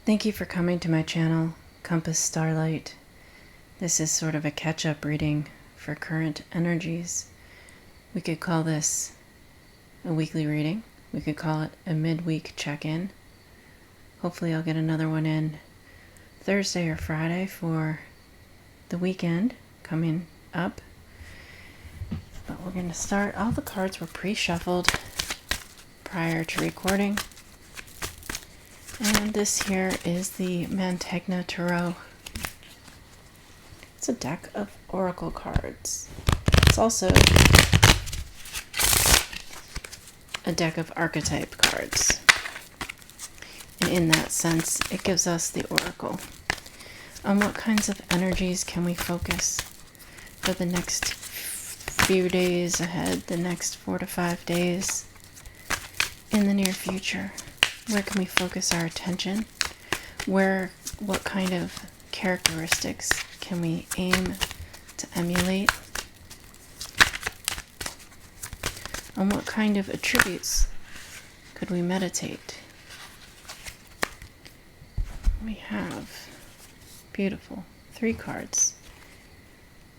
Thank you for coming to my channel, Compass Starlight. This is sort of a catch-up reading for current energies. We could call this a weekly reading. We could call it a midweek check-in. Hopefully I'll get another one in Thursday or Friday for the weekend coming up. But we're going to start. All the cards were pre-shuffled prior to recording. And this here is the Mantegna Tarot. It's a deck of oracle cards. It's also a deck of archetype cards. And in that sense, it gives us the oracle. On what kinds of energies can we focus for the next few days ahead, the next 4 to 5 days in the near future? Where can we focus our attention? What kind of characteristics can we aim to emulate? On what kind of attributes could we meditate? We have beautiful 3 cards.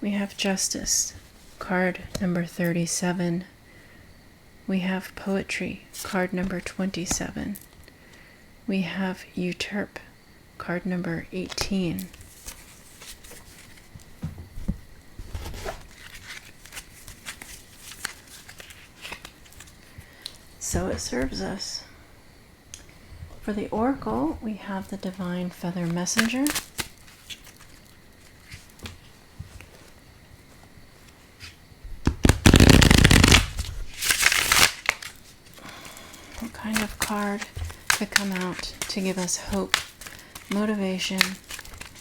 We have Justice, card number 37. We have Poetry, card number 27. We have Usurp, card number 18. So it serves us. For the oracle, we have the Divine Feather Messenger. What kind of card could come out to give us hope, motivation,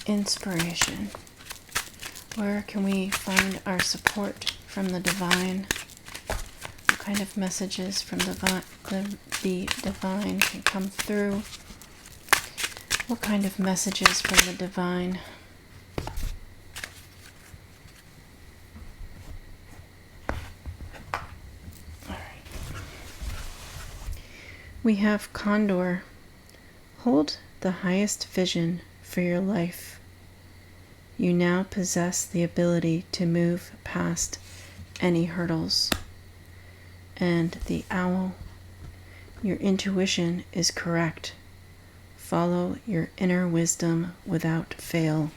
inspiration? Where can we find our support from the divine? What kind of messages from the divine can come through? What kind of messages from the divine? We have Condor. Hold the highest vision for your life. You now possess the ability to move past any hurdles. And the Owl. Your intuition is correct. Follow your inner wisdom without fail.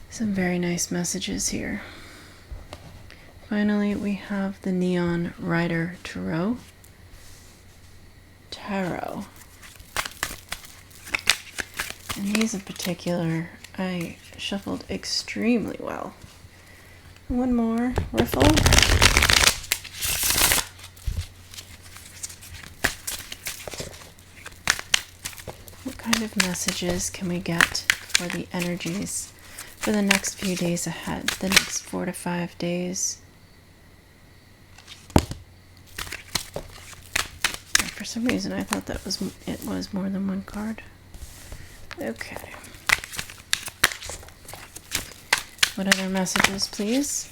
Some very nice messages here. Finally, we have the Neon Rider Tarot. And these in particular, I shuffled extremely well. One more riffle. What kind of messages can we get for the energies for the next few days ahead, the next 4 to 5 days? For some reason, I thought it was more than one card. Okay. What other messages, please?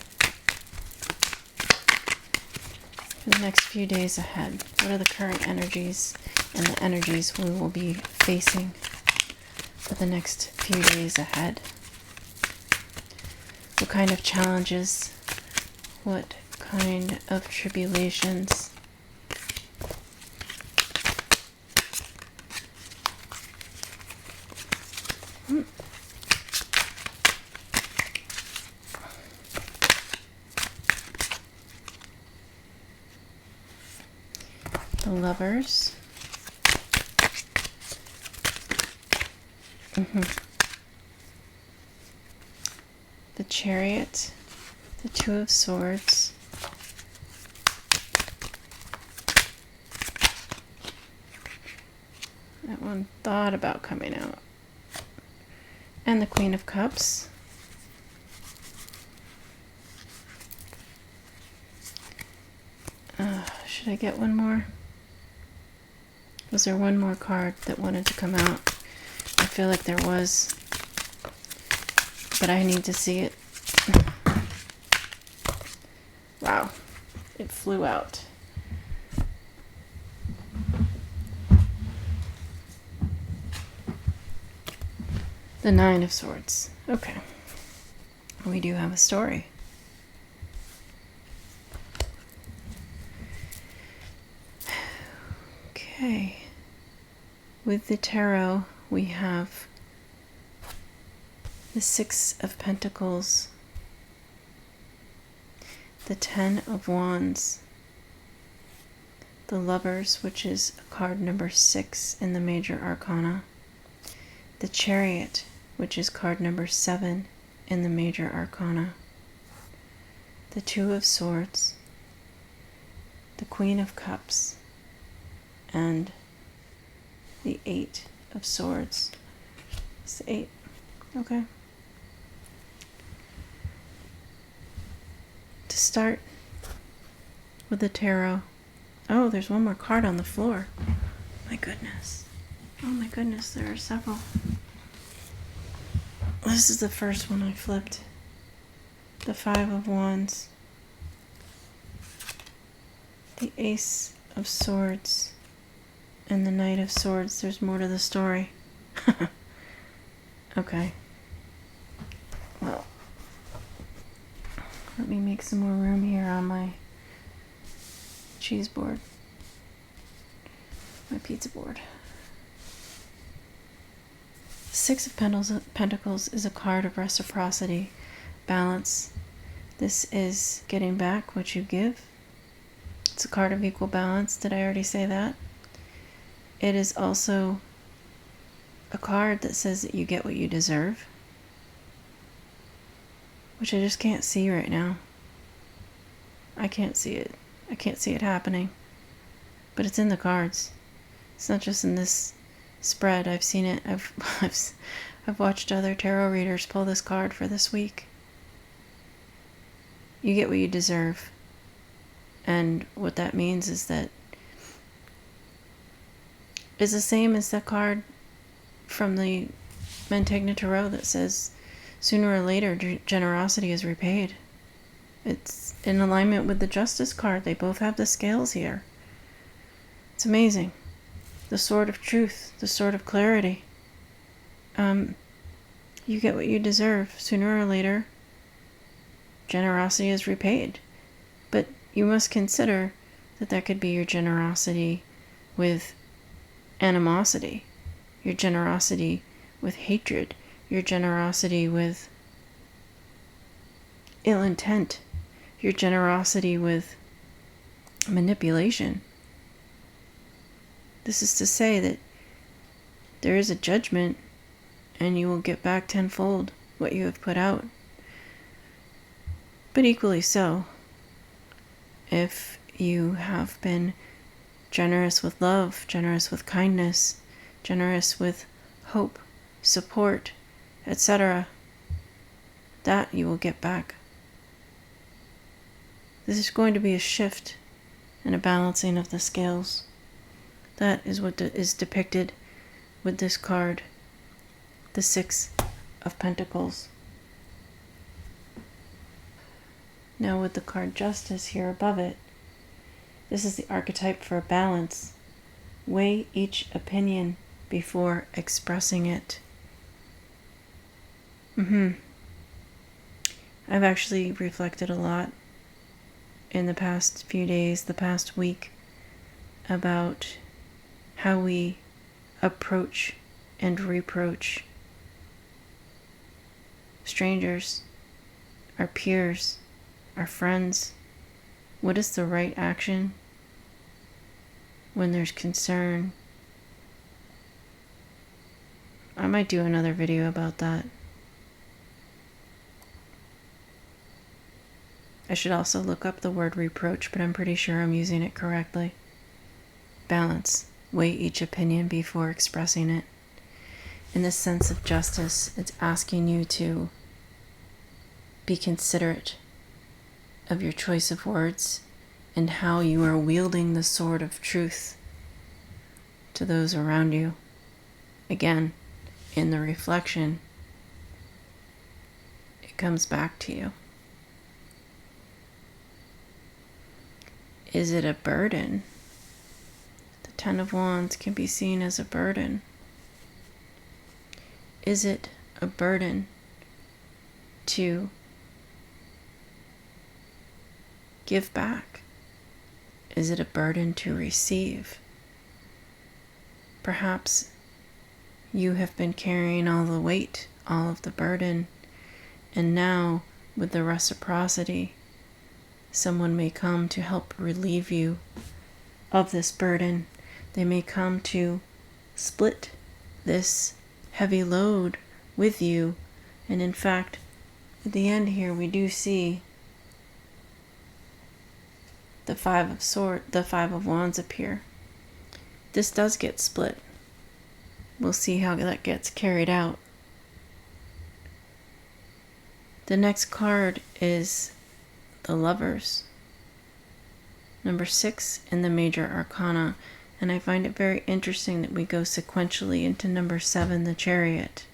For the next few days ahead, what are the current energies and the energies we will be facing for the next few days ahead? What kind of challenges? What kind of tribulations? The Lovers. The Chariot. The Two of Swords. That one thought about coming out. And the Queen of Cups. Should I get one more? Was there one more card that wanted to come out? I feel like there was, but I need to see it. Wow, it flew out. The Nine of Swords. Okay. We do have a story. Okay. With the tarot, we have the Six of Pentacles, the Ten of Wands, the Lovers, which is card number 6 in the Major Arcana, the Chariot, which is card number 7 in the Major Arcana, the Two of Swords, the Queen of Cups, and the Eight of Swords. It's the 8. Okay. To start with the tarot. Oh, there's one more card on the floor. My goodness. Oh my goodness, there are several. This is the first one I flipped. The Five of Wands. The Ace of Swords. And the Knight of Swords. There's more to the story. Okay. Well, let me make some more room here on my cheese board. My pizza board. Six of Pentacles is a card of reciprocity, balance. This is getting back what you give. It's a card of equal balance. Did I already say that? It is also a card that says that you get what you deserve, which I just can't see right now. I can't see it. I can't see it happening. But it's in the cards. It's not just in this spread. I've seen it. I've watched other tarot readers pull this card for this week. You get what you deserve. And what that means is that it's the same as the card from the Mantegna Tarot that says sooner or later generosity is repaid. It's in alignment with the Justice card. They both have the scales here. It's amazing. The Sword of Truth, the Sword of Clarity. You get what you deserve. Sooner or later, generosity is repaid. But you must consider that that could be your generosity with animosity, your generosity with hatred, your generosity with ill intent, your generosity with manipulation. This is to say that there is a judgment and you will get back tenfold what you have put out. But equally so, if you have been generous with love, generous with kindness, generous with hope, support, etc., that you will get back. This is going to be a shift and a balancing of the scales. That is what is depicted with this card, the Six of Pentacles. Now with the card Justice here above it, this is the archetype for balance. Weigh each opinion before expressing it. I've actually reflected a lot in the past few days, the past week, about how we approach and reproach strangers, our peers, our friends. What is the right action when there's concern? I might do another video about that. I should also look up the word reproach, but I'm pretty sure I'm using it correctly. Balance. Weigh each opinion before expressing it. In the sense of justice, it's asking you to be considerate of your choice of words and how you are wielding the sword of truth to those around you. Again, in the reflection, it comes back to you. Is it a burden? The Ten of Wands can be seen as a burden. Is it a burden to give back? Is it a burden to receive? Perhaps you have been carrying all the weight, all of the burden, and now with the reciprocity, someone may come to help relieve you of this burden. They may come to split this heavy load with you. And in fact, at the end here, we do see the Five of Wands appear. This does get split. We'll see how that gets carried out. The next card is the Lovers, number 6 in the Major Arcana, and I find it very interesting that we go sequentially into number 7, the Chariot.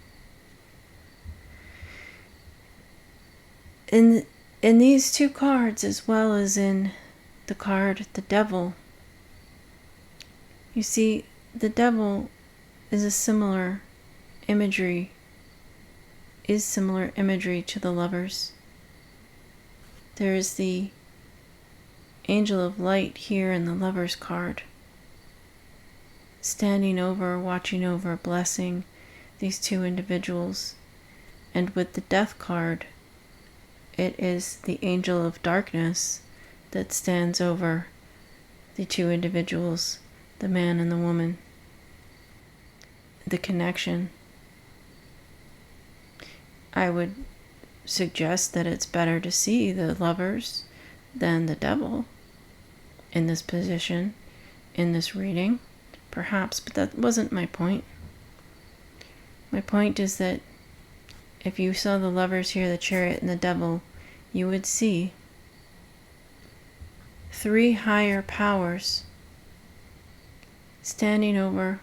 In these two cards, as well as in the card, the Devil, you see the Devil is similar imagery to the Lovers. There is the Angel of Light here in the Lovers card, standing over, watching over, blessing these two individuals. And with the Death card, it is the Angel of Darkness that stands over the two individuals, the man and the woman. The connection. I would suggest that it's better to see the Lovers than the Devil in this position, in this reading, perhaps, but that wasn't my point. My point is that if you saw the Lovers here, the Chariot, and the Devil, you would see 3 higher powers standing over,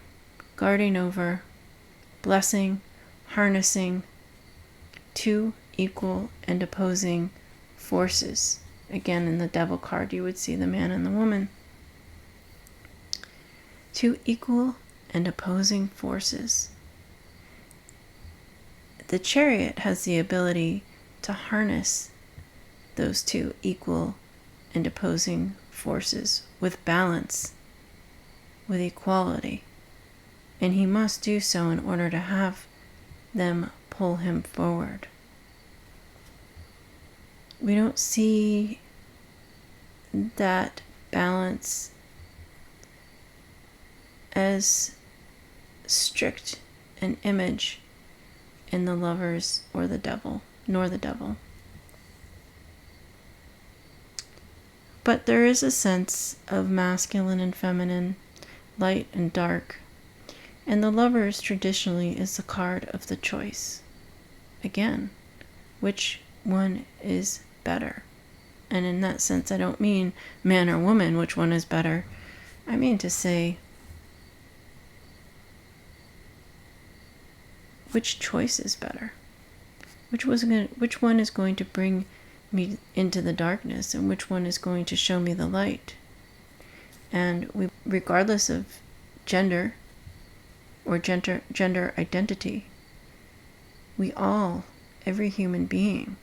guarding over, blessing, harnessing 2 equal and opposing forces. Again, in the Devil card, you would see the man and the woman. 2 equal and opposing forces. The Chariot has the ability to harness those 2 equal and opposing forces with balance, with equality. And he must do so in order to have them pull him forward. We don't see that balance as strict an image in the Lovers or the Devil, nor the Devil. But there is a sense of masculine and feminine, light and dark. And the Lovers traditionally is the card of the choice. Again, which one is better? And in that sense, I don't mean man or woman, which one is better. I mean to say, which choice is better? Which one is going to bring me into the darkness, and which one is going to show me the light? And regardless of gender or gender identity, every human being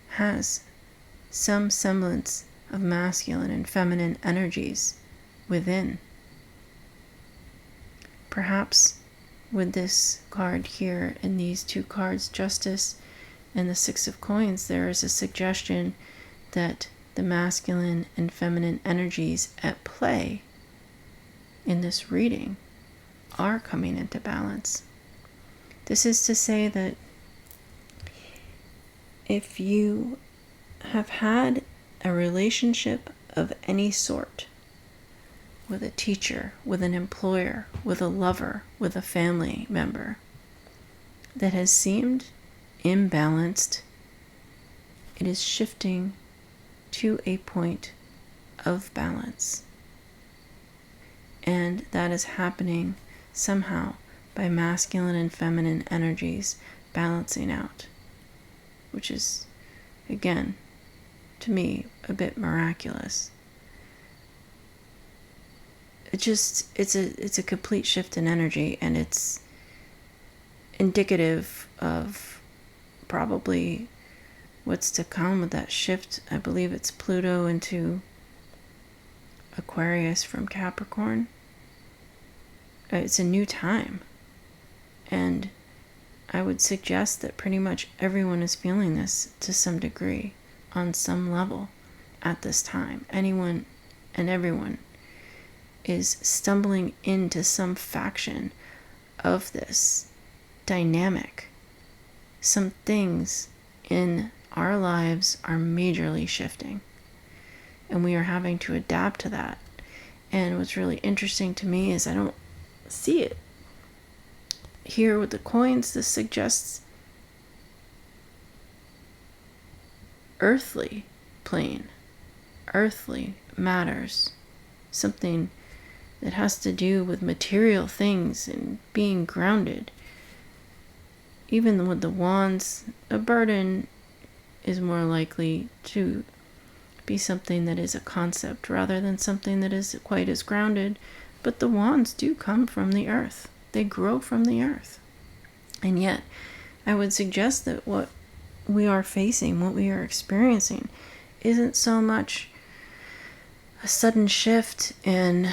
has some semblance of masculine and feminine energies within. Perhaps with this card here and these 2 cards, Justice and the 6 of Coins, there is a suggestion that the masculine and feminine energies at play in this reading are coming into balance. This is to say that if you have had a relationship of any sort with a teacher, with an employer, with a lover, with a family member that has seemed imbalanced, it is shifting to a point of balance. And that is happening somehow by masculine and feminine energies balancing out, which is, again, to me, a bit miraculous. It's a complete shift in energy, and it's indicative of probably what's to come with that shift. I believe it's Pluto into Aquarius from Capricorn. It's a new time. And I would suggest that pretty much everyone is feeling this to some degree, on some level, at this time. Anyone and everyone is stumbling into some faction of this dynamic. Some things in our lives are majorly shifting, and we are having to adapt to that. And what's really interesting to me is I don't see it here with the coins. This suggests earthly plane, earthly matters, something that has to do with material things and being grounded. Even with the wands, a burden is more likely to be something that is a concept rather than something that is quite as grounded. But the wands do come from the earth. They grow from the earth. And yet, I would suggest that what we are facing, what we are experiencing, isn't so much a sudden shift in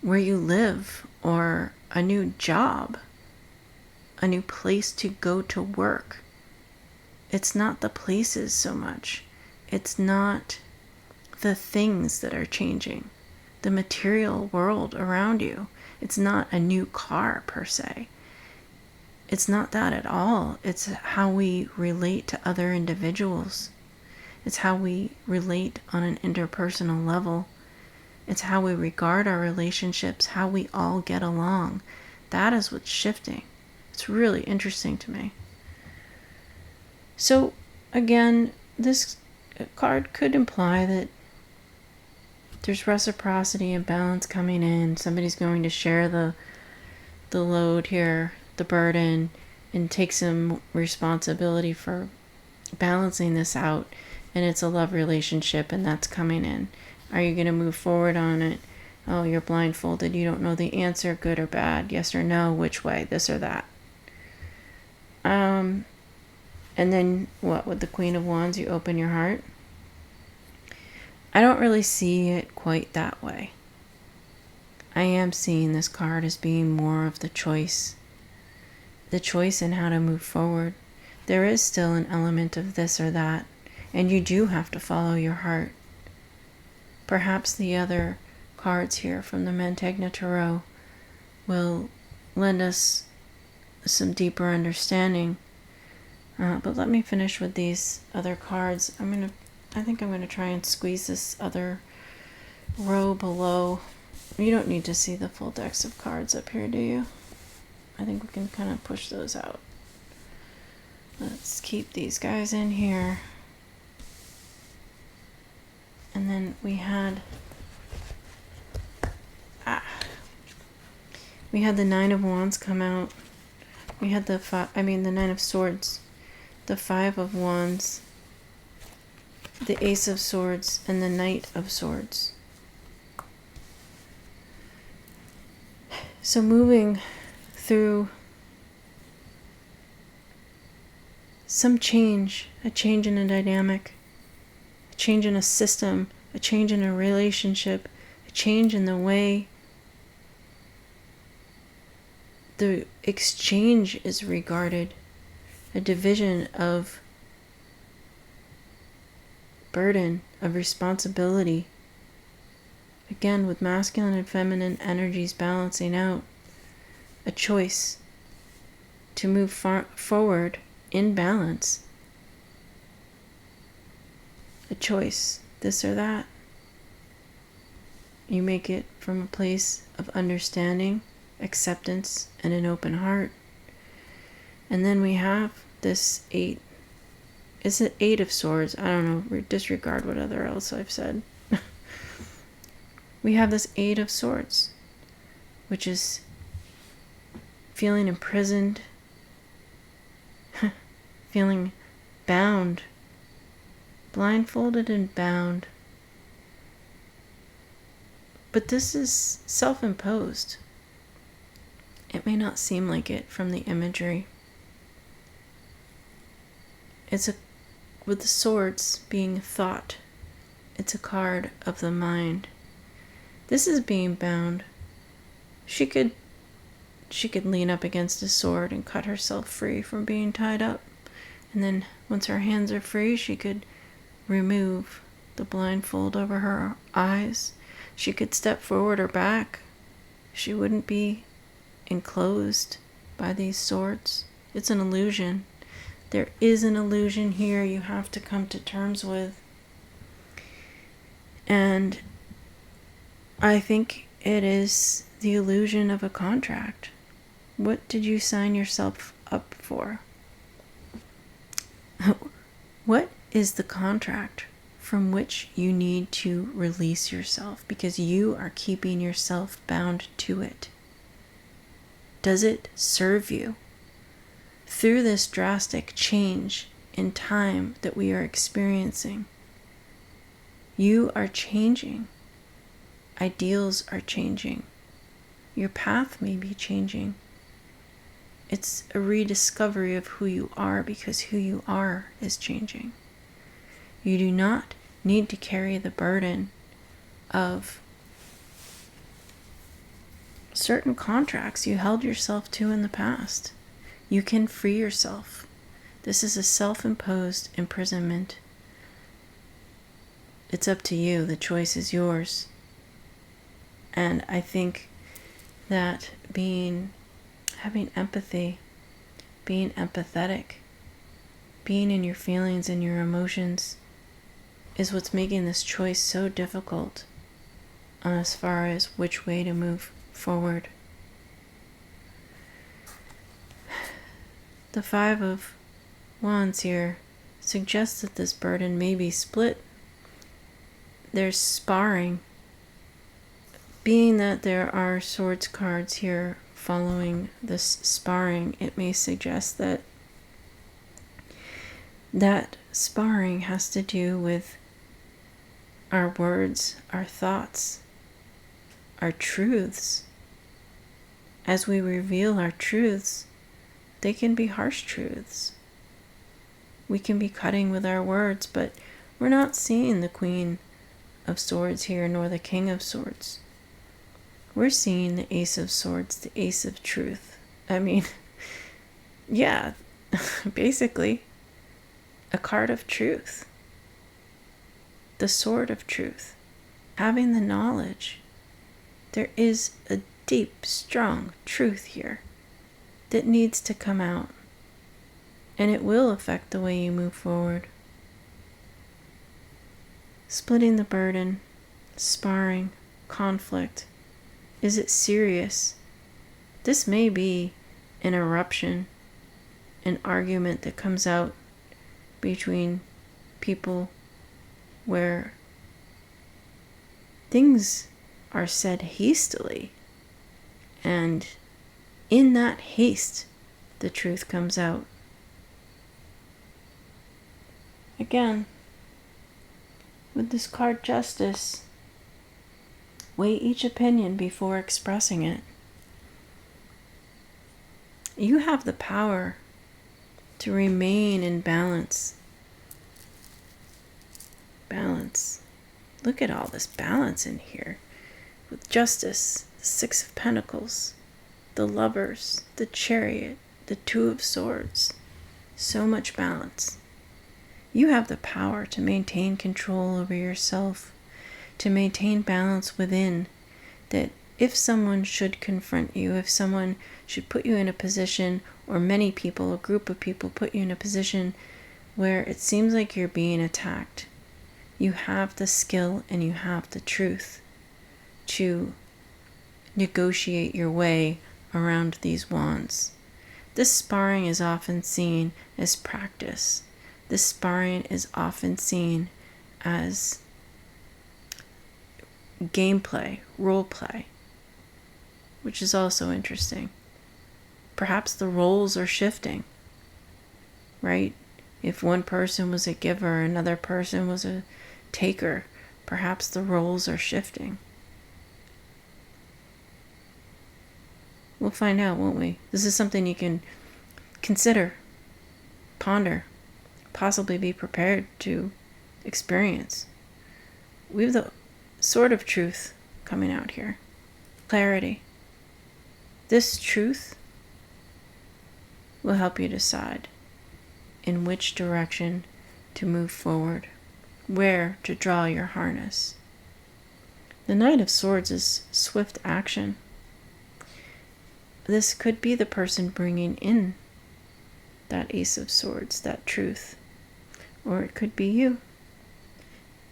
where you live or a new job, a new place to go to work. It's not the places so much. It's not the things that are changing, the material world around you. It's not a new car per se. It's not that at all. It's how we relate to other individuals. It's how we relate on an interpersonal level. It's how we regard our relationships, how we all get along. That is what's shifting. It's really interesting to me. So, again, this card could imply that there's reciprocity and balance coming in. Somebody's going to share the load here, the burden, and take some responsibility for balancing this out. And it's a love relationship, and that's coming in. Are you going to move forward on it? Oh, you're blindfolded. You don't know the answer, good or bad, yes or no, which way, this or that. And then what, with the Queen of Wands, you open your heart? I don't really see it quite that way. I am seeing this card as being more of the choice in how to move forward. There is still an element of this or that, and you do have to follow your heart. Perhaps the other cards here from the Mantegna Tarot will lend us some deeper understanding. But let me finish with these other cards. I think I'm going to try and squeeze this other row below. You don't need to see the full decks of cards up here, do you? I think we can kind of push those out. Let's keep these guys in here. And then we had the Nine of Wands come out. We had the Nine of Swords, the Five of Wands, the Ace of Swords, and the Knight of Swords. So moving through some change, a change in a dynamic, a change in a system, a change in a relationship, a change in the way the exchange is regarded, a division of burden, of responsibility. Again, with masculine and feminine energies balancing out, a choice to move forward in balance. A choice, this or that. You make it from a place of understanding, acceptance, and an open heart. And then we have this 8. It's an 8 of Swords. I don't know, disregard what other else I've said. We have this 8 of Swords, which is feeling imprisoned, feeling bound, blindfolded and bound. But this is self-imposed. It may not seem like it from the imagery. With the swords being thought, it's a card of the mind. This is being bound. She could lean up against a sword and cut herself free from being tied up. And then once her hands are free, she could remove the blindfold over her eyes. She could step forward or back. She wouldn't be enclosed by these swords. It's an illusion. There is an illusion here you have to come to terms with. And I think it is the illusion of a contract. What did you sign yourself up for? What is the contract from which you need to release yourself because you are keeping yourself bound to it? Does it serve you? Through this drastic change in time that we are experiencing, you are changing. Ideals are changing. Your path may be changing. It's a rediscovery of who you are because who you are is changing. You do not need to carry the burden of certain contracts you held yourself to in the past. You can free yourself. This is a self-imposed imprisonment. It's up to you. The choice is yours. And I think that having empathy, being empathetic, being in your feelings and your emotions is what's making this choice so difficult as far as which way to move forward. The Five of Wands here suggests that this burden may be split. There's sparring. Being that there are swords cards here following this sparring, it may suggest that sparring has to do with our words, our thoughts, our truths. As we reveal our truths, they can be harsh truths. We can be cutting with our words, but we're not seeing the Queen of Swords here, nor the King of Swords. We're seeing the Ace of Swords, the Ace of Truth. I mean, yeah, basically, a card of truth. The Sword of Truth. Having the knowledge. There is a deep, strong truth here that needs to come out. And it will affect the way you move forward. Splitting the burden, sparring, conflict. Is it serious? This may be an eruption, an argument that comes out between people where things are said hastily, and in that haste, the truth comes out. Again, with this card Justice, weigh each opinion before expressing it. You have the power to remain in balance. Balance. Look at all this balance in here. With Justice, the Six of Pentacles, the Lovers, the Chariot, the Two of Swords. So much balance. You have the power to maintain control over yourself, to maintain balance within, that if someone should confront you, if someone should put you in a position, or many people, a group of people put you in a position where it seems like you're being attacked, you have the skill and you have the truth to negotiate your way around these wands. This sparring is often seen as practice. This sparring is often seen as gameplay, role play, which is also interesting. Perhaps the roles are shifting, right? If one person was a giver, another person was a taker, perhaps the roles are shifting. We'll find out, won't we? This is something you can consider, ponder, possibly be prepared to experience. We have the sort of truth coming out here. Clarity. This truth will help you decide in which direction to move forward, where to draw your harness. The Knight of Swords is swift action. This could be the person bringing in that Ace of Swords, that truth. Or it could be you.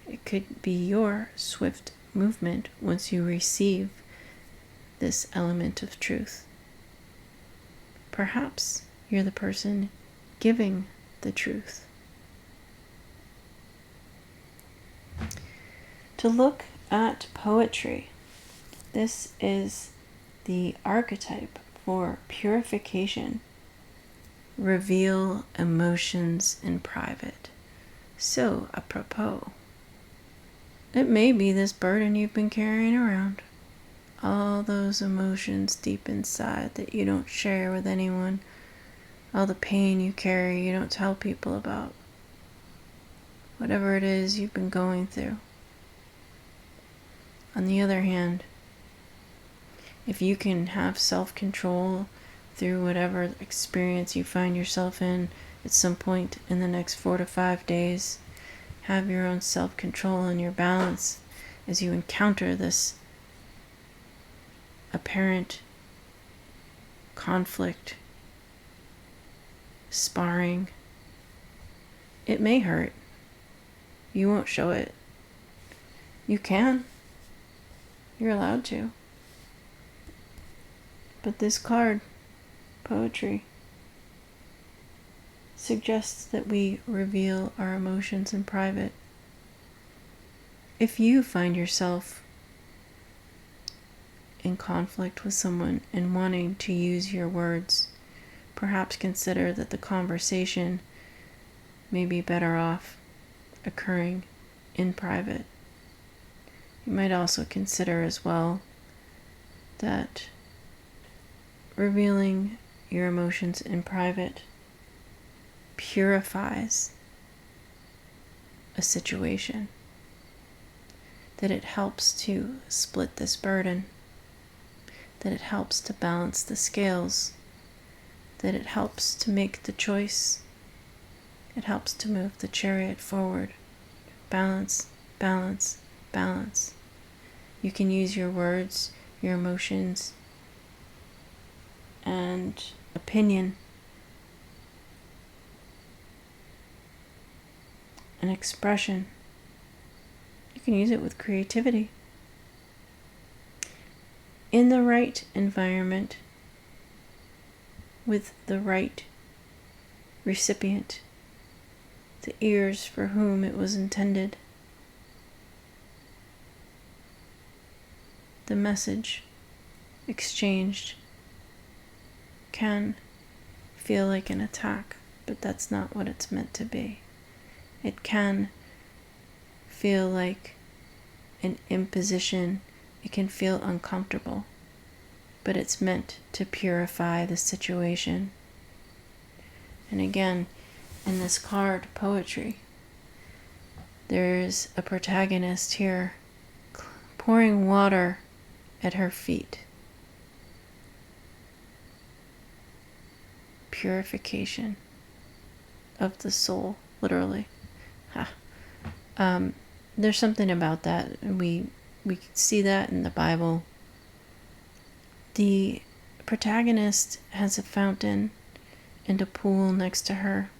It could be your swift movement once you receive this element of truth. Perhaps you're the person giving the truth. To look at poetry, this is the archetype for purification. Reveal emotions in private. So, apropos, it may be this burden you've been carrying around. All those emotions deep inside that you don't share with anyone. All the pain you carry you don't tell people about. Whatever it is you've been going through. On the other hand, if you can have self-control through whatever experience you find yourself in at some point in the next 4 to 5 days, have your own self-control and your balance as you encounter this apparent conflict, sparring. It may hurt. You won't show it. You can. You're allowed to. But this card, poetry, suggests that we reveal our emotions in private. If you find yourself in conflict with someone and wanting to use your words, perhaps consider that the conversation may be better off occurring in private. You might also consider as well that revealing your emotions in private purifies a situation, that it helps to split this burden, that it helps to balance the scales, that it helps to make the choice, it helps to move the chariot forward. Balance, balance, balance. You can use your words, your emotions, and opinion and expression. You can use it with creativity. In the right environment, with the right recipient, the ears for whom it was intended, the message exchanged can feel like an attack, but that's not what it's meant to be. It can feel like an imposition. It can feel uncomfortable, but it's meant to purify the situation. And again, in this card, poetry, there's a protagonist here pouring water at her feet. Purification of the soul, literally. There's something about that. We see that in the Bible. The protagonist has a fountain and a pool next to her.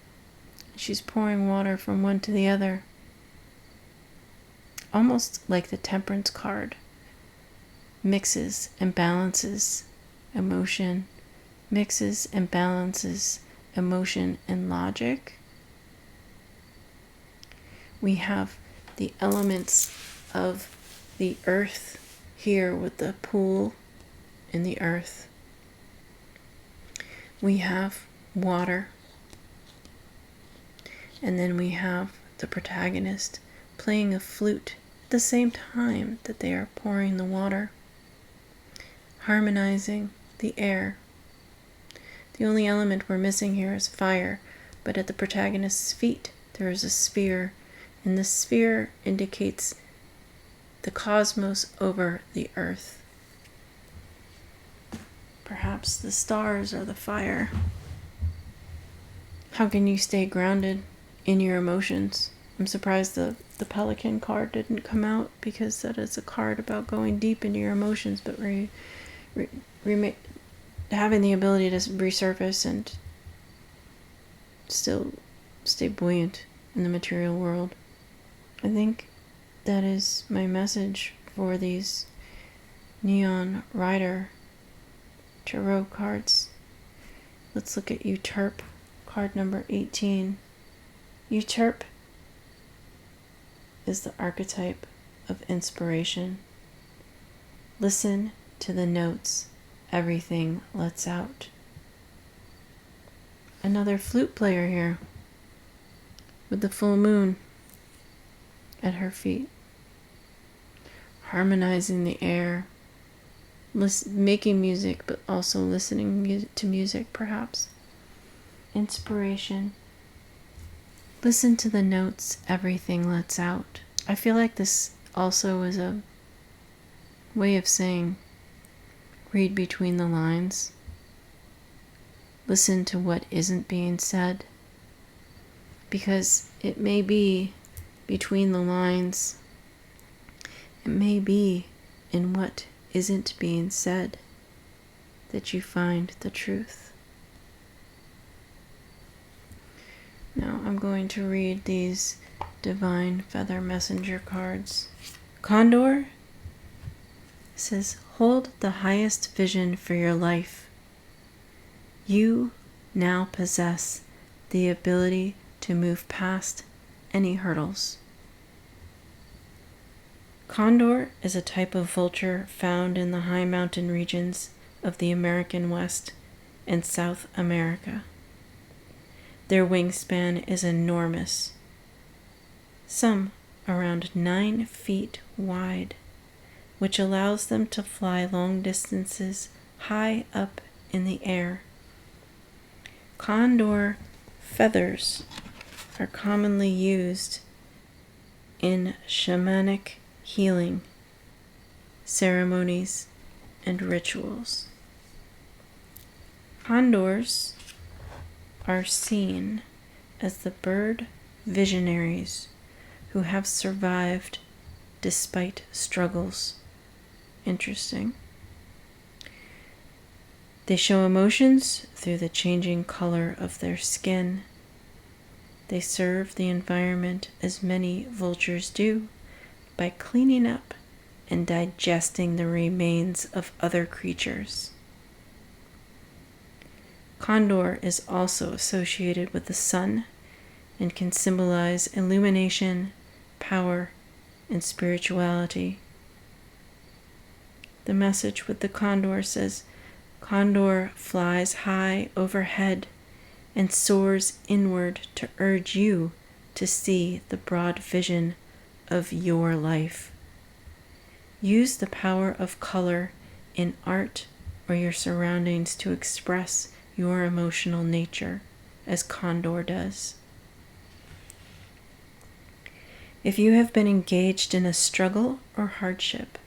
She's pouring water from one to the other. Almost like the Temperance card. Mixes and balances emotion. Mixes and balances emotion and logic. We have the elements of the earth here with the pool in the earth. We have water. And then we have the protagonist playing a flute at the same time that they are pouring the water, harmonizing the air. The only element we're missing here is fire, but at the protagonist's feet there is a sphere, and the sphere indicates the cosmos over the earth. Perhaps the stars are the fire. How can you stay grounded in your emotions? I'm surprised the Pelican card didn't come out, because that is a card about going deep into your emotions, but having the ability to resurface and still stay buoyant in the material world. I think that is my message for these Neon Rider tarot cards. Let's look at Euterpe, card number 18. Euterpe is the archetype of inspiration. Listen to the notes everything lets out. Another flute player here with the full moon at her feet, harmonizing the air, making music, but also listening to music, perhaps. Inspiration. Listen to the notes everything lets out. I feel like this also is a way of saying, read between the lines. Listen to what isn't being said, because it may be between the lines. It may be in what isn't being said that you find the truth. Now I'm going to read these Divine Feather Messenger cards. Condor says, hold the highest vision for your life. You now possess the ability to move past any hurdles. Condor is a type of vulture found in the high mountain regions of the American West and South America. Their wingspan is enormous, some around 9 feet wide, which allows them to fly long distances high up in the air. Condor feathers are commonly used in shamanic healing ceremonies and rituals. Condors are seen as the bird visionaries who have survived despite struggles. Interesting. They show emotions through the changing color of their skin. They serve the environment as many vultures do, by cleaning up and digesting the remains of other creatures. Condor is also associated with the sun and can symbolize illumination, power, and spirituality. The message with the condor says, Condor flies high overhead and soars inward to urge you to see the broad vision of your life. Use the power of color in art or your surroundings to express your emotional nature, as Condor does. If you have been engaged in a struggle or hardship,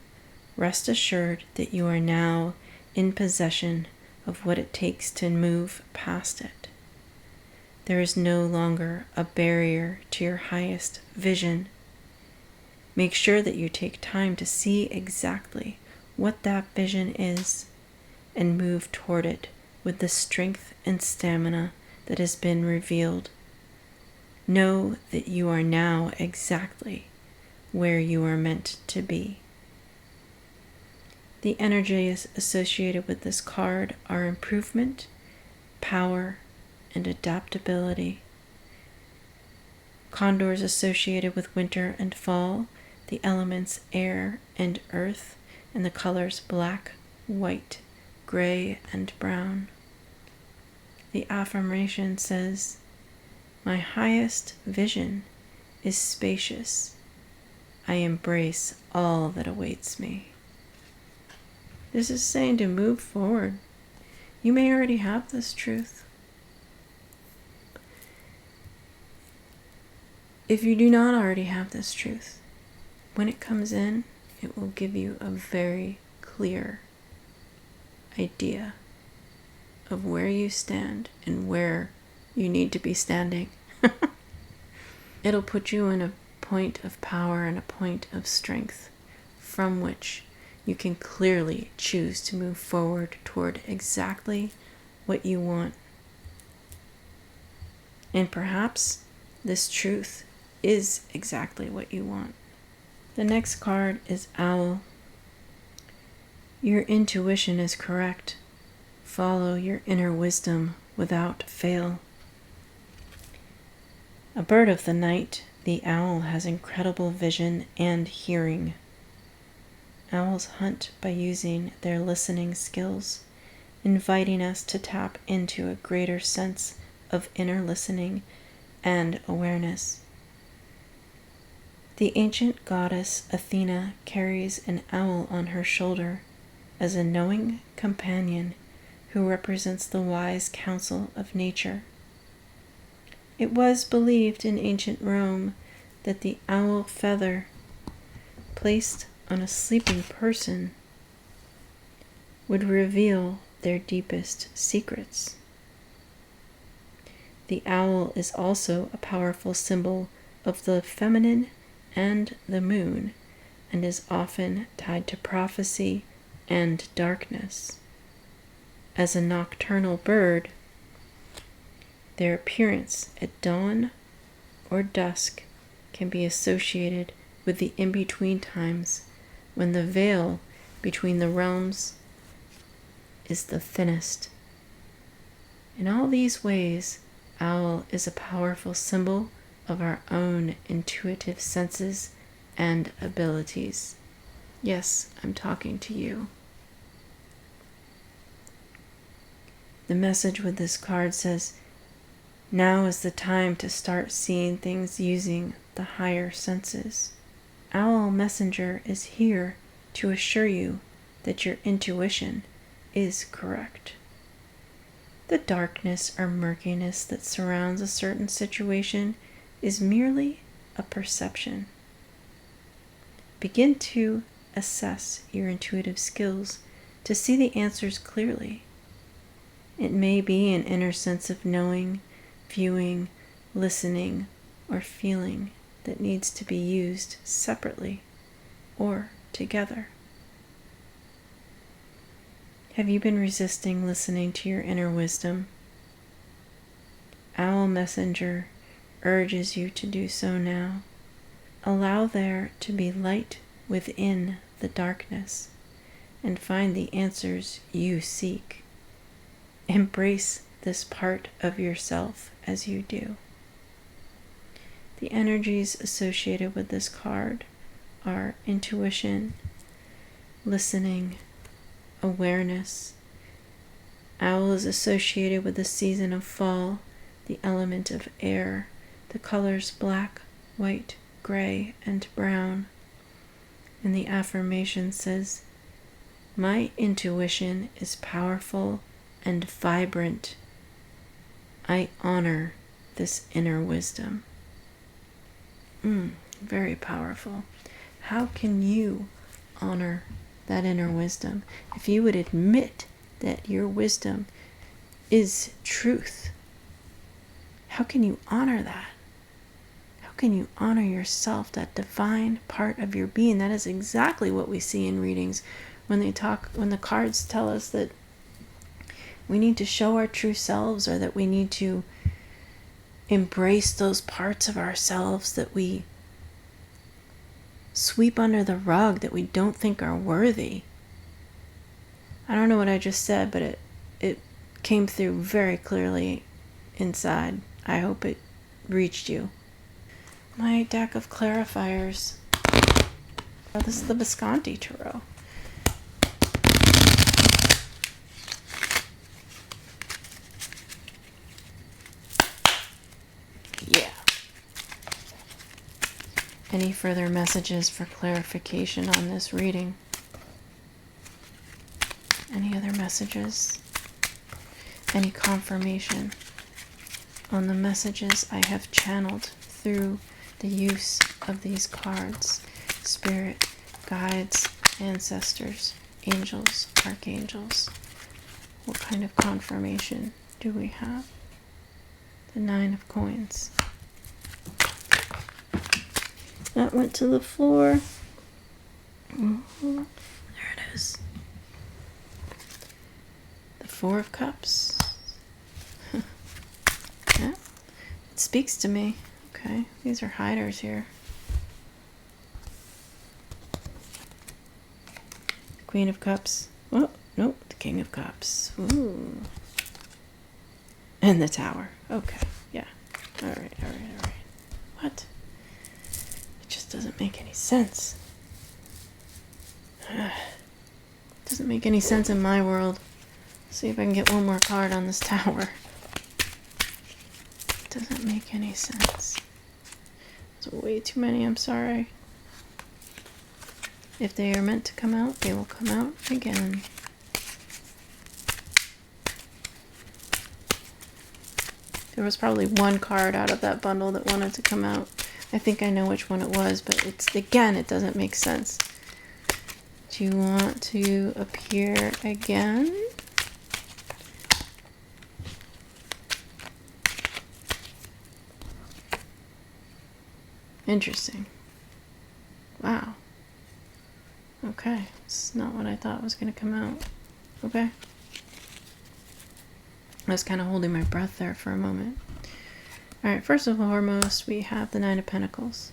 rest assured that you are now in possession of what it takes to move past it. There is no longer a barrier to your highest vision. Make sure that you take time to see exactly what that vision is and move toward it with the strength and stamina that has been revealed. Know that you are now exactly where you are meant to be. The energies associated with this card are improvement, power, and adaptability. Condors associated with winter and fall, the elements air and earth, and the colors black, white, gray, and brown. The affirmation says, my highest vision is spacious. I embrace all that awaits me. This is saying to move forward, You may already have this truth. If you do not already have this truth, when it comes in, it will give you a very clear idea of where you stand and where you need to be standing. It'll put you in a point of power and a point of strength from which you can clearly choose to move forward toward exactly what you want. And perhaps this truth is exactly what you want. The next card is Owl. Your intuition is correct. Follow your inner wisdom without fail. A bird of the night, the owl has incredible vision and hearing. Owls hunt by using their listening skills, inviting us to tap into a greater sense of inner listening and awareness. The ancient goddess Athena carries an owl on her shoulder as a knowing companion who represents the wise counsel of nature. It was believed in ancient Rome that the owl feather placed on a sleeping person would reveal their deepest secrets. The owl is also a powerful symbol of the feminine and the moon, and is often tied to prophecy and darkness. As a nocturnal bird, their appearance at dawn or dusk can be associated with the in-between times when the veil between the realms is the thinnest. In all these ways, owl is a powerful symbol of our own intuitive senses and abilities. Yes, I'm talking to you. The message with this card says, now is the time to start seeing things using the higher senses. Owl Messenger is here to assure you that your intuition is correct. The darkness or murkiness that surrounds a certain situation is merely a perception. Begin to assess your intuitive skills to see the answers clearly. It may be an inner sense of knowing, viewing, listening, or feeling that needs to be used separately or together. Have you been resisting listening to your inner wisdom? Owl Messenger urges you to do so now. Allow there to be light within the darkness and find the answers you seek. Embrace this part of yourself as you do. The energies associated with this card are intuition, listening, awareness. Owl is associated with the season of fall, the element of air, the colors black, white, gray, and brown. And the affirmation says, my intuition is powerful and vibrant. I honor this inner wisdom. Very powerful. How can you honor that inner wisdom? If you would admit that your wisdom is truth, how can you honor that? How can you honor yourself, that divine part of your being? That is exactly what we see in readings when the cards tell us that we need to show our true selves, or that we need to embrace those parts of ourselves that we sweep under the rug, that we don't think are worthy. I don't know what I just said, but it came through very clearly inside. I hope it reached you. My deck of Clarifiers. This is the Visconti Tarot. Yeah. Any further messages for clarification on this reading? Any other messages? any confirmation on the messages I have channeled through the use of these cards. Spirit, guides, ancestors, angels, archangels. What kind of confirmation do we have? The 9 of coins. That went to the floor. There it is. The 4 of cups. Yeah, it speaks to me. Okay, these are hiders here. The Queen of Cups. Oh, nope, the King of Cups. Ooh. And the Tower. Okay, yeah. All right. What? It just doesn't make any sense. It doesn't make any sense in my world. See if I can get one more card on this Tower. It doesn't make any sense. It's way too many, I'm sorry. If they are meant to come out, they will come out again. There was probably one card out of that bundle that wanted to come out. I think I know which one it was, but it's, again, it doesn't make sense. Do you want to appear again? Interesting. Wow. Okay. It's not what I thought was going to come out. Okay. I was kind of holding my breath there for a moment. Alright, first and foremost, we have the 9 of Pentacles.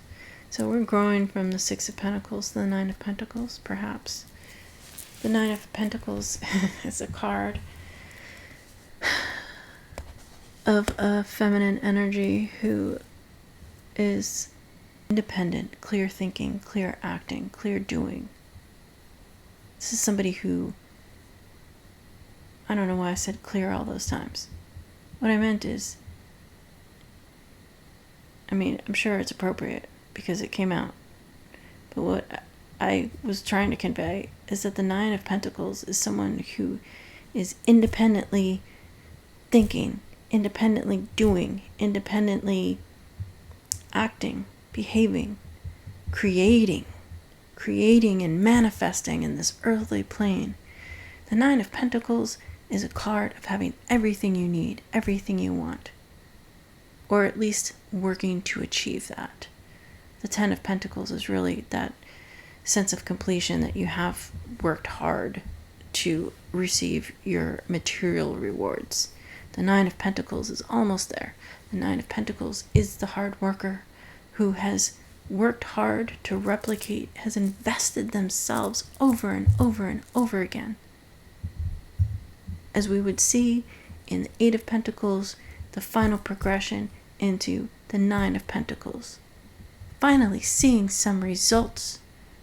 So we're growing from the 6 of Pentacles to the 9 of Pentacles, perhaps. The 9 of Pentacles is a card of a feminine energy who is independent, clear thinking, clear acting, clear doing. This is somebody who, I don't know why I said clear all those times. What I meant is, I mean, I'm sure it's appropriate because it came out. But what I was trying to convey is that the 9 of Pentacles is someone who is independently thinking, independently doing, independently acting, behaving, creating and manifesting in this earthly plane. The 9 of Pentacles is a card of having everything you need, everything you want, or at least working to achieve that. The 10 of Pentacles is really that sense of completion that you have worked hard to receive your material rewards. The 9 of Pentacles is almost there. The 9 of Pentacles is the hard worker who has worked hard to replicate, has invested themselves over and over and over again. As we would see in the 8 of Pentacles, the final progression into the 9 of Pentacles. Finally seeing some results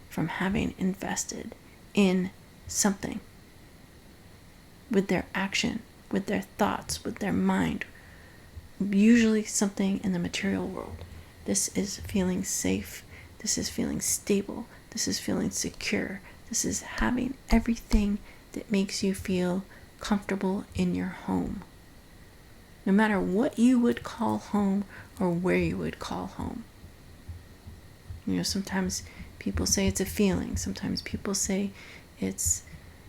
from having invested in something. With their action, with their thoughts, with their mind. Usually something in the material world. This is feeling safe. This is feeling stable. This is feeling secure. This is having everything that makes you feel comfortable in your home. No matter what you would call home or where you would call home. You know, sometimes people say it's a feeling. Sometimes people say it's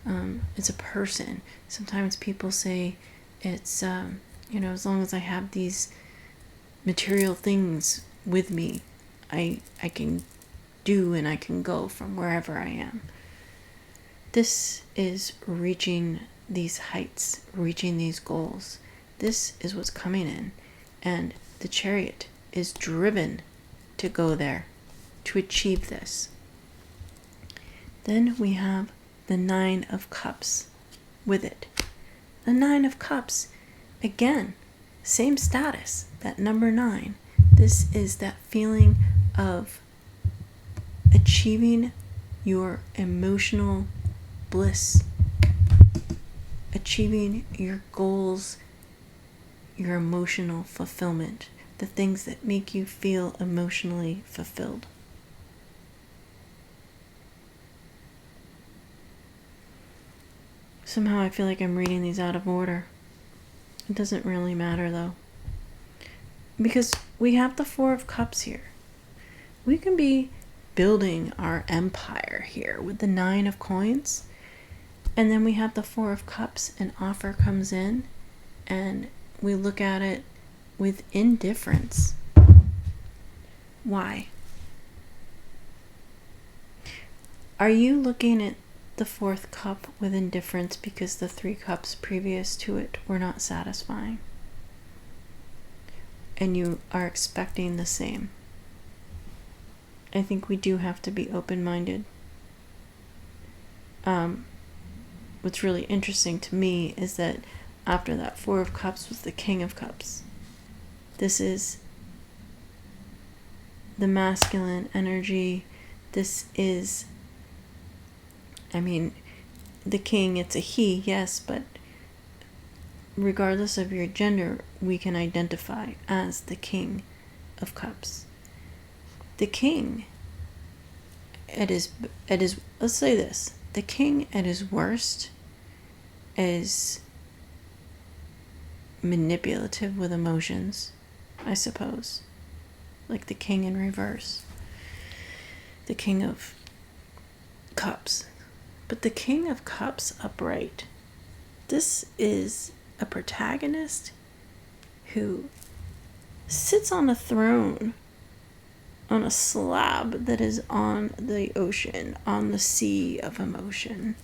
a person. Sometimes people say it's, as long as I have these material things with me, I can do and I can go from wherever I am. This is reaching these heights, reaching these goals. This is what's coming in. And the Chariot is driven to go there, to achieve this. Then we have the 9 of Cups with it. The 9 of Cups, again, same status, that number 9. This is that feeling of achieving your emotional bliss, achieving your goals, your emotional fulfillment, the things that make you feel emotionally fulfilled. Somehow I feel like I'm reading these out of order. It doesn't really matter though. Because we have the Four of Cups here. We can be building our empire here with the Nine of Coins. And then we have the Four of Cups. An offer comes in and we look at it with indifference. Why? Are you looking at the fourth cup with indifference because the 3 cups previous to it were not satisfying? And you are expecting the same? I think we do have to be open-minded. What's really interesting to me is that after that 4 of Cups was the King of Cups. This is the masculine energy. This is, I mean, the king, it's a he, yes, but regardless of your gender, we can identify as the King of Cups. The king, let's say this, the king at his worst is manipulative with emotions, I suppose. Like the king in reverse. The King of Cups. But the King of Cups upright, this is a protagonist who sits on a throne, on a slab that is on the ocean, on the sea of emotion.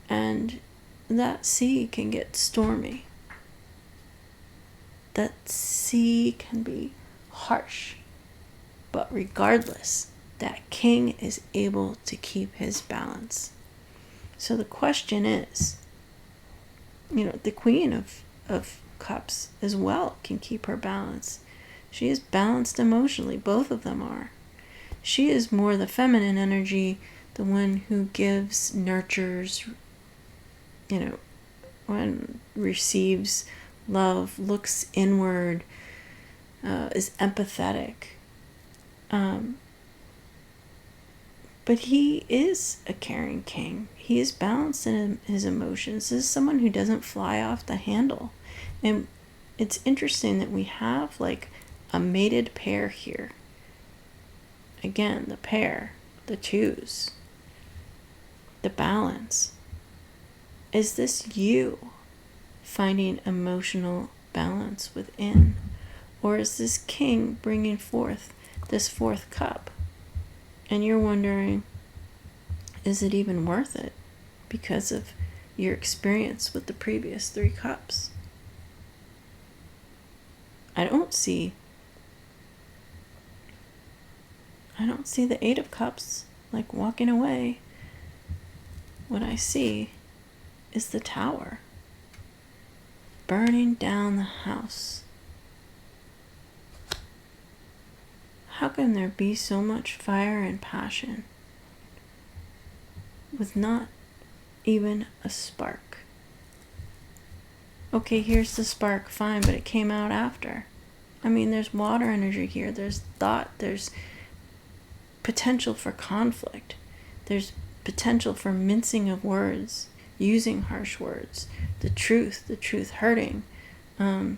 And that sea can get stormy. That sea can be harsh. But regardless, that king is able to keep his balance. So the question is, the Queen of Cups as well can keep her balance. She is balanced emotionally. Both of them are. She is more the feminine energy, the one who gives, nurtures, when receives love, looks inward, is empathetic. But he is a caring king. He is balanced in his emotions. This is someone who doesn't fly off the handle. And it's interesting that we have like a mated pair here. Again, the pair, the twos, the balance. Is this you finding emotional balance within? Or is this king bringing forth this 4th cup? And you're wondering, is it even worth it because of your experience with the previous 3 cups? I don't see the 8 of Cups like walking away. What I see is the Tower burning down the house. How can there be so much fire and passion with not even a spark? Okay, here's the spark, fine, but it came out after. I mean, there's water energy here, there's thought, there's potential for conflict, there's potential for mincing of words, using harsh words, the truth hurting, the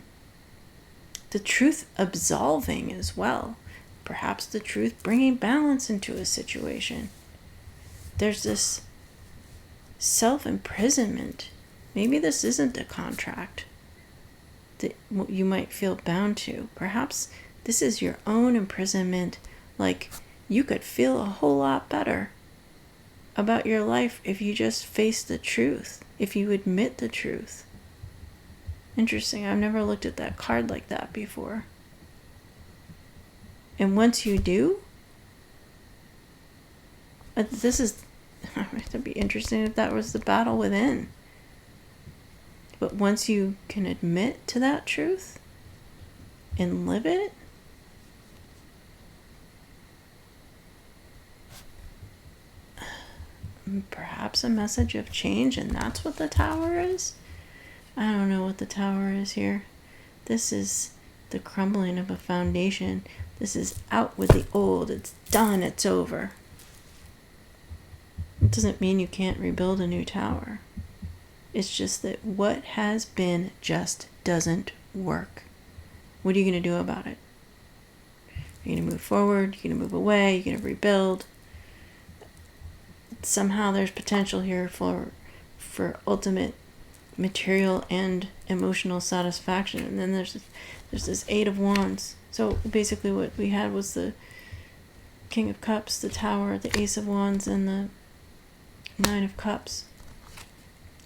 truth absolving as well. Perhaps the truth bringing balance into a situation. There's this self-imprisonment. Maybe this isn't a contract that you might feel bound to. Perhaps this is your own imprisonment. Like you could feel a whole lot better about your life if you just face the truth, if you admit the truth. Interesting. I've never looked at that card like that before. And once you do, it'd be interesting if that was the battle within. But once you can admit to that truth and live it, perhaps a message of change, and that's what the Tower is? I don't know what the Tower is here. This is the crumbling of a foundation. This is out with the old. It's done. It's over. It doesn't mean you can't rebuild a new tower. It's just that what has been just doesn't work. What are you going to do about it? You're going to move forward, you're going to move away, you're going to rebuild. Somehow there's potential here for ultimate material and emotional satisfaction. And then there's this Eight of Wands. So basically what we had was the King of Cups, the Tower, the Ace of Wands, and the Nine of Cups.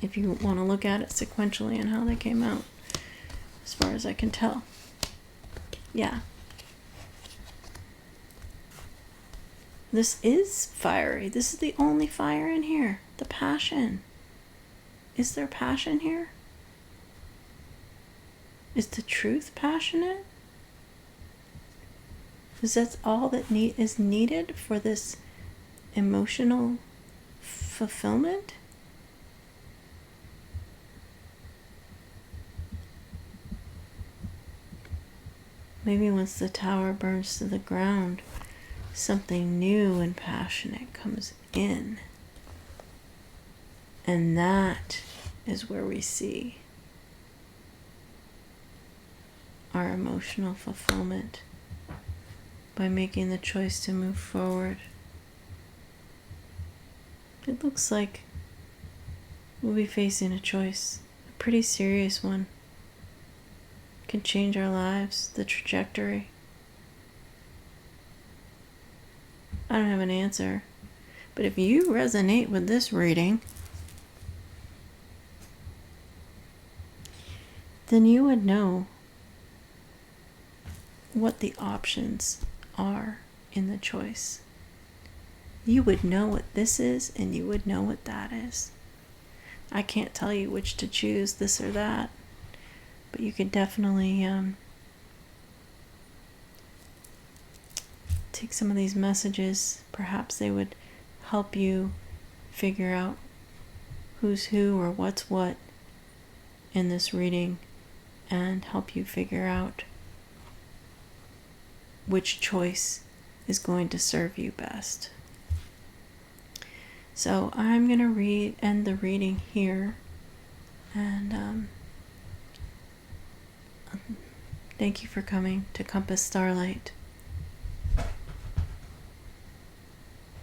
If you want to look at it sequentially and how they came out, as far as I can tell. Yeah. This is fiery. This is the only fire in here. The passion. Is there passion here? Is the truth passionate? Is that all that is needed for this emotional fulfillment? Maybe once the tower burns to the ground, something new and passionate comes in. And that is where we see our emotional fulfillment by making the choice to move forward. It looks like we'll be facing a choice, a pretty serious one. It can change our lives, the trajectory. I don't have an answer, but if you resonate with this reading, then you would know what the options are in the choice. You would know what this is, and you would know what that is. I can't tell you which to choose, this or that, but you could definitely take some of these messages. Perhaps they would help you figure out who's who or what's what in this reading, and help you figure out which choice is going to serve you best. So I'm going to end the reading here, and thank you for coming to Compass Starlight.